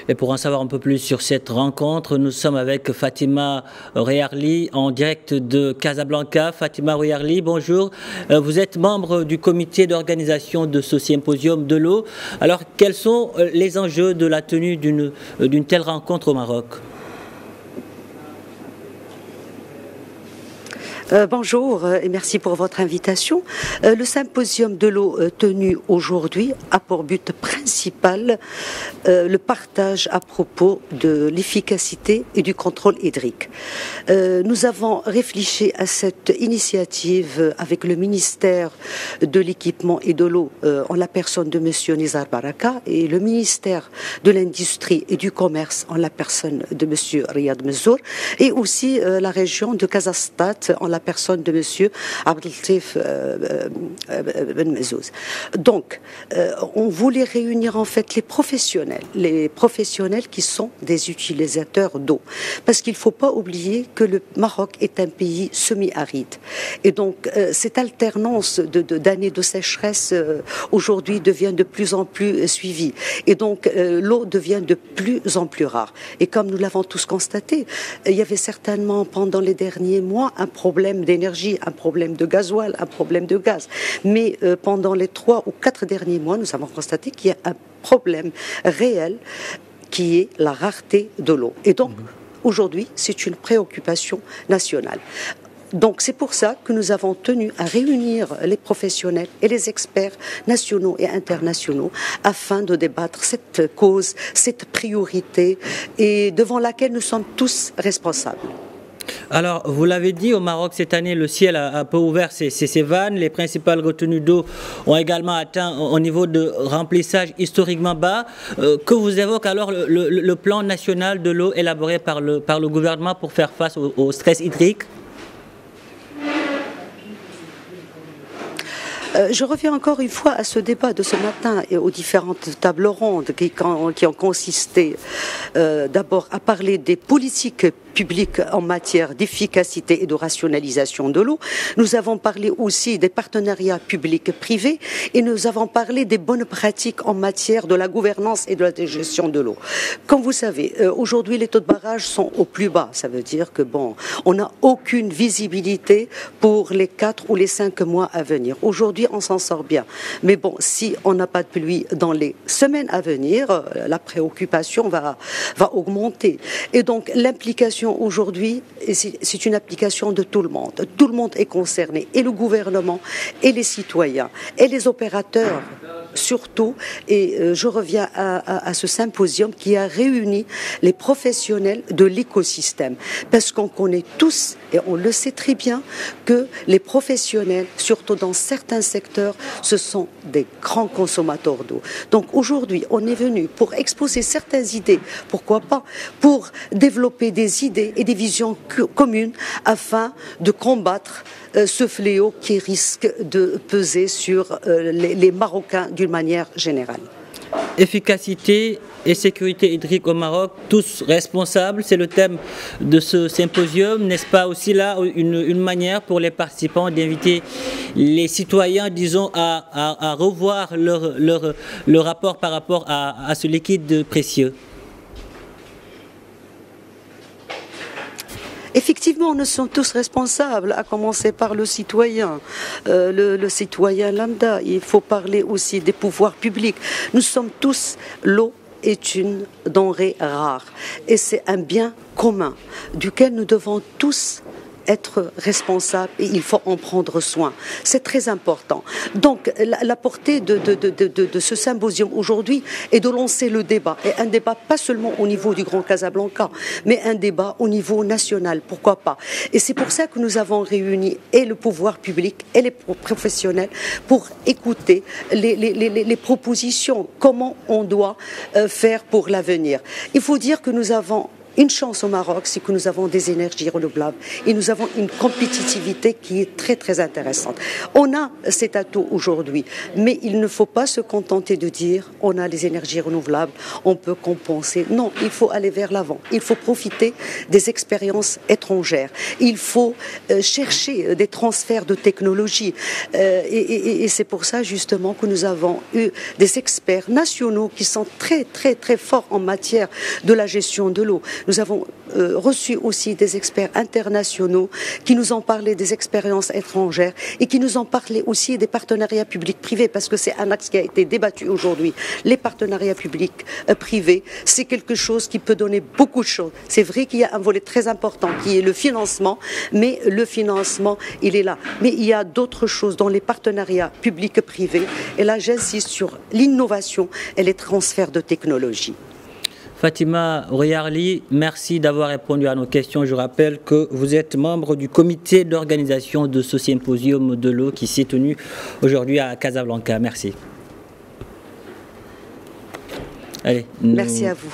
Et pour en savoir un peu plus sur cette rencontre, nous sommes avec Fatima Reyarli en direct de Casablanca. Fatima Reyarli, bonjour. Vous êtes membre du comité d'organisation de ce symposium de l'eau. Alors, quels sont les enjeux de la tenue d'une telle rencontre au Maroc ? Bonjour et merci pour votre invitation. Le symposium de l'eau tenu aujourd'hui a pour but principal le partage à propos de l'efficacité et du contrôle hydrique. Nous avons réfléchi à cette initiative avec le ministère de l'équipement et de l'eau en la personne de monsieur Nizar Baraka et le ministère de l'industrie et du commerce en la personne de monsieur Riyad Mezour et aussi la région de Kazastat en la personne de monsieur Abdeltif Ben Mezouz. Donc, on voulait réunir en fait les professionnels qui sont des utilisateurs d'eau. Parce qu'il ne faut pas oublier que le Maroc est un pays semi-aride. Et donc, cette alternance d'années de sécheresse aujourd'hui devient de plus en plus suivie. Et donc, l'eau devient de plus en plus rare. Et comme nous l'avons tous constaté, il y avait certainement pendant les derniers mois un problème d'énergie, un problème de gasoil, un problème de gaz. Mais pendant les 3 ou 4 derniers mois, nous avons constaté qu'il y a un problème réel qui est la rareté de l'eau. Et donc, aujourd'hui, c'est une préoccupation nationale. Donc c'est pour ça que nous avons tenu à réunir les professionnels et les experts nationaux et internationaux afin de débattre cette cause, cette priorité et devant laquelle nous sommes tous responsables. Alors, vous l'avez dit, au Maroc, cette année, le ciel a un peu ouvert ses vannes. Les principales retenues d'eau ont également atteint un niveau de remplissage historiquement bas. Que vous évoque alors le plan national de l'eau élaboré par le gouvernement pour faire face au stress hydrique ? Je reviens encore une fois à ce débat de ce matin et aux différentes tables rondes qui ont consisté d'abord à parler des politiques publiques en matière d'efficacité et de rationalisation de l'eau. Nous avons parlé aussi des partenariats publics-privés et nous avons parlé des bonnes pratiques en matière de la gouvernance et de la gestion de l'eau. Comme vous savez, aujourd'hui les taux de barrage sont au plus bas. Ça veut dire que on n'a aucune visibilité pour les 4 ou les 5 mois à venir. Aujourd'hui, on s'en sort bien. Mais si on n'a pas de pluie dans les semaines à venir, la préoccupation va augmenter. Et donc, l'implication aujourd'hui, c'est une application de tout le monde. Tout le monde est concerné, et le gouvernement, et les citoyens, et les opérateurs surtout. Et je reviens à ce symposium qui a réuni les professionnels de l'écosystème. Parce qu'on connaît tous, et on le sait très bien, que les professionnels, surtout dans certains secteurs, ce sont des grands consommateurs d'eau. Donc aujourd'hui, on est venu pour exposer certaines idées, pourquoi pas, pour développer des idées et des visions communes afin de combattre ce fléau qui risque de peser sur les Marocains d'une manière générale. Efficacité et sécurité hydrique au Maroc, tous responsables, c'est le thème de ce symposium. N'est-ce pas aussi là une manière pour les participants d'inviter les citoyens, disons, à revoir leur rapport par rapport à ce liquide précieux ? Effectivement, nous sommes tous responsables, à commencer par le citoyen, le citoyen lambda. Il faut parler aussi des pouvoirs publics. Nous sommes tous, l'eau est une denrée rare et c'est un bien commun duquel nous devons tous être responsable et il faut en prendre soin. C'est très important. Donc, la portée de ce symposium aujourd'hui est de lancer le débat. Et un débat pas seulement au niveau du Grand Casablanca, mais un débat au niveau national. Pourquoi pas? Et c'est pour ça que nous avons réuni et le pouvoir public et les professionnels pour écouter les propositions, comment on doit faire pour l'avenir. Il faut dire que nous avons une chance au Maroc, c'est que nous avons des énergies renouvelables et nous avons une compétitivité qui est très très intéressante. On a cet atout aujourd'hui, mais il ne faut pas se contenter de dire on a les énergies renouvelables, on peut compenser. Non, il faut aller vers l'avant. Il faut profiter des expériences étrangères. Il faut chercher des transferts de technologie. Et c'est pour ça justement que nous avons eu des experts nationaux qui sont très très très forts en matière de la gestion de l'eau. Nous avons reçu aussi des experts internationaux qui nous ont parlé des expériences étrangères et qui nous ont parlé aussi des partenariats publics-privés, parce que c'est un axe qui a été débattu aujourd'hui. Les partenariats publics-privés, c'est quelque chose qui peut donner beaucoup de choses. C'est vrai qu'il y a un volet très important qui est le financement, mais le financement, il est là. Mais il y a d'autres choses dans les partenariats publics-privés, et là j'insiste sur l'innovation et les transferts de technologie. Fatima Ouriarli, merci d'avoir répondu à nos questions. Je rappelle que vous êtes membre du comité d'organisation de ce symposium de l'eau qui s'est tenu aujourd'hui à Casablanca. Merci. Allez, merci à vous.